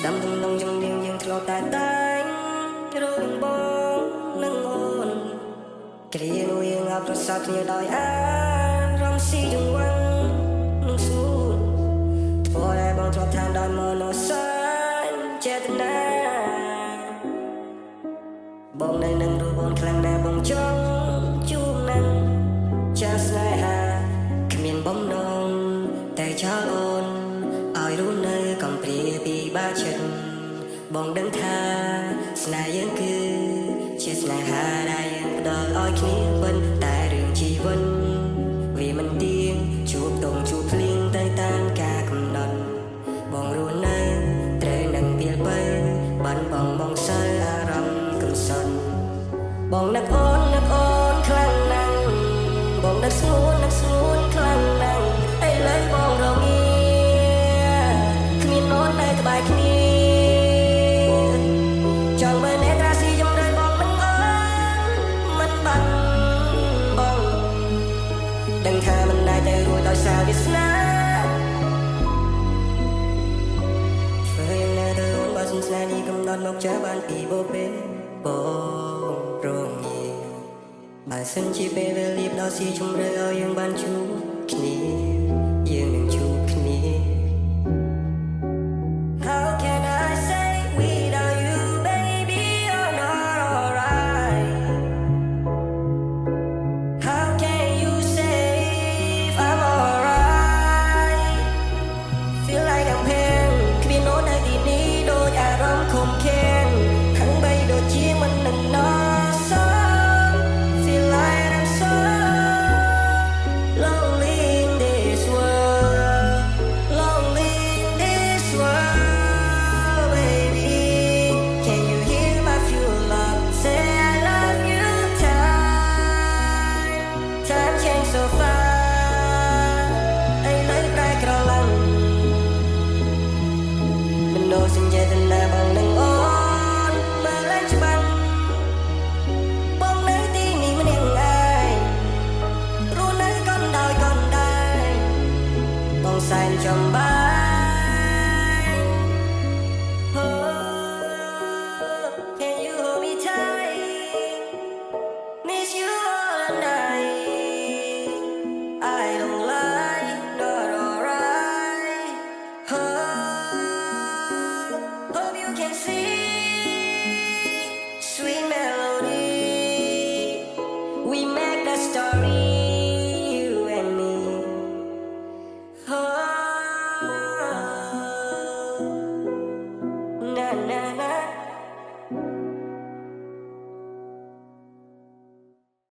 តាមទំនងជំនាញយើងធ្លាប់តែរងបងនឹងអូនគ្រានោះយើងអបប្រសាគ្នាដោយអារម្មណ៍ស៊ីចង្វាន់នឹងស្ងួនធ្វើឲ្យបងធ្លាប់ថាដោយមនោសញ្ចេតនាបងនៅនឹងរូបបងខ្លាំងណាស់បងចង់ជួបនឹងចាស់ស្នេហាគ្មានបំណងតែចោលអូនឲ្យរស់នៅកំព្រាពីបាចិត្តបងដឹងថាស្នេហ៍យើងគឺជាស្នេហាដែលយើងផ្ដល់ឲ្យគ្នាប៉ុន្តែរឿងជីវិតវាមិនទៀងជួបតុងជួបភ្លៀងទៅតាមការកំណត់បងរស់នៅត្រូវនឹងពេលបីបានបងសើអារម្មណ៍កំសត់បងនឹកអូនខ្លាំងណាស់បងនឹកស្ងួនខ្លាំងណាស់ឥឡូវបងរងាគ្មានអូននៅក្បែរគ្នាចង់មើលអ្នករាស៊ីជំរឿនបងមិនអូនមិនបាត់បងដឹងថាមិនដែលទៅរួចដោយសារវាសនាធ្វើយ៉ាងណាទៅអូនបើសិនស្នេហ៍នេះកំណត់មកចាបានពីបបេបងរងាបើសិនជាពេលវេលាផ្ដល់ស៊ីជំរឿនឲ្យយើងបានជួបគ្នា